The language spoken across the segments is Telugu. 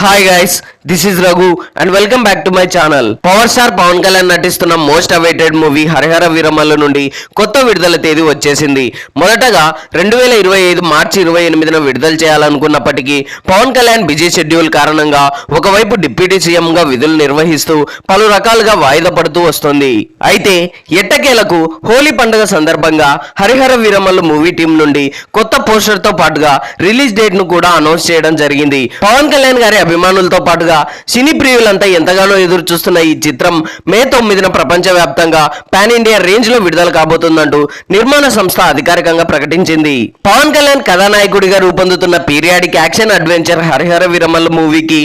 Hi guys, this is Raghu and welcome back to my channel. Power star Pawan Kalyan నటిస్తున్న most awaited movie Harihara Veeramallu నుండి కొత్త విడుదల తేదీ వచ్చేసింది. మొదటగా 2025 మార్చి 28న విడుదల చేయాలనుకున్నప్పటికీ పవన్ కళ్యాణ్ బిజీ షెడ్యూల్ కారణంగా ఒకవైపు డిప్యూటీ సీఎం గా విధులు నిర్వహిస్తూ పలు రకాలుగా వాయిదా పడుతూ వస్తుంది. అయితే ఎట్టకేలకు హోలీ పండుగ సందర్భంగా హరిహర వీరమల్లు మూవీ టీం నుండి కొత్త పోస్టర్ తో పాటుగా రిలీజ్ డేట్ ను కూడా అనౌన్స్ చేయడం జరిగింది. పవన్ కళ్యాణ్ గారి అభిమానులతో పాటుగా సినీ ప్రియులంతా ఎంతగానో ఎదురు చూస్తున్న ఈ చిత్రం మే 9న ప్రపంచవ్యాప్తంగా పాన్ ఇండియా రేంజ్ లో విడుదల కాబోతుందంటూ నిర్మాణ సంస్థ అధికారికంగా ప్రకటించింది. పవన్ కళ్యాణ్ కథానాయకుడిగా రూపొందుతున్న periodic action adventure Harihara Veeramallu మూవీకి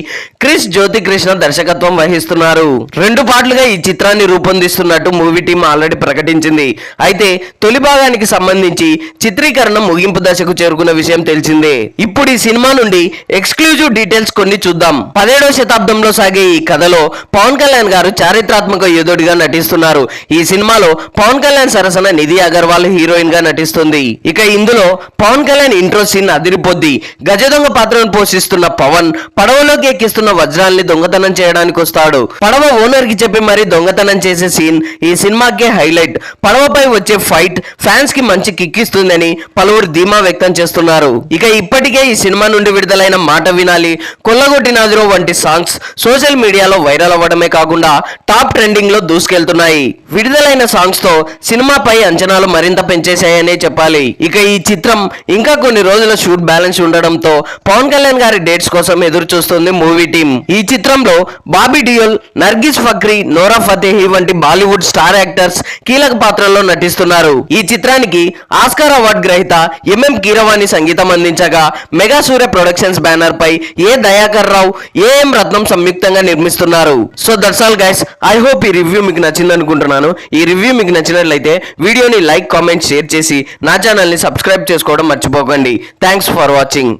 క్రిష్ జ్యోతి కృష్ణ దర్శకత్వం వహిస్తున్నారు. 2 పార్ట్లుగా ఈ చిత్రాన్ని రూపొందిస్తున్నట్టు మూవీ టీం ఆల్రెడీ ప్రకటించింది. అయితే తొలి భాగానికి సంబంధించి చిత్రీకరణ ముగింపు దశకు చేరుకున్న విషయం తెలిసిందే. ఇప్పుడు ఈ సినిమా నుండి ఎక్స్క్లూజివ్ డీటెయిల్స్ కొన్ని చూద్దాం. 17వ శతాబ్దంలో సాగే ఈ కథలో పవన్ కళ్యాణ్ గారు చారిత్రాత్మక యోధుడిగా నటిస్తున్నారు. ఈ సినిమాలో పవన్ కళ్యాణ్ సరసన నిధి అగర్వాల్ హీరోయిన్ గా నటిస్తుంది. ఇక ఇందులో పవన్ కళ్యాణ్ ఇంట్రో సీన్ అదిరిపోద్ది. గజదొంగ పాత్రను పోషిస్తున్న పవన్ పడవలోకి ఎక్కిస్తున్న వజ్రాల్ని దొంగతనం చేయడానికి వస్తాడు. పడవ ఓనర్ కి చెప్పి మరీ దొంగతనం చేసే సీన్ ఈ సినిమాకే హైలైట్. పడవపై వచ్చే ఫైట్ ఫ్యాన్స్ కి మంచి కిక్కిస్తుందని పలువురు ధీమా వ్యక్తం చేస్తున్నారు. ఇక ఇప్పటికే ఈ సినిమా నుండి విడుదలైన మాట వినాలి, కొల్లగొట్టినాదిరో వంటి సాంగ్స్ సోషల్ మీడియాలో వైరల్ అవ్వడమే కాకుండా టాప్ ట్రెండింగ్ లో దూసుకెళ్తున్నాయి. విడుదలైన సాంగ్స్ తో సినిమాపై అంచనాలు మరింత పెంచేశాయనే చెప్పాలి. ఇక ఈ చిత్రం ఇంకా కొన్ని రోజుల షూట్ బ్యాలెన్స్ ఉండడంతో పవన్ కళ్యాణ్ గారి డేట్స్ కోసం ఎదురు చూస్తుంది మూవీ టీం. ఈ చిత్రంలో బాబీ డియోల్, నర్గిస్ ఫక్రీ, నోరా ఫతేహి వంటి బాలీవుడ్ స్టార్ యాక్టర్స్ కీలక పాత్రల్లో నటిస్తున్నారు. ఈ చిత్రానికి ఆస్కార్ అవార్డు గ్రహీత ఎంఎం కీరవాణి సంగీతం అందించగా మెగా సూర్య ప్రొడక్షన్స్ బ్యానర్ పై ఏ దయాకర్ రావు, ఏఎం రత్నం సంయుక్తంగా నిర్మిస్తున్నారు. So that's all guys, I hope ఈ రివ్యూ మీకు నచ్చింది అనుకుంటున్నాను. ఈ రివ్యూ మీకు నచ్చినట్లయితే వీడియోని లైక్, కామెంట్, షేర్ చేసి నా ఛానల్ని సబ్స్క్రైబ్ చేసుకోవడం మర్చిపోకండి. Thanks for watching.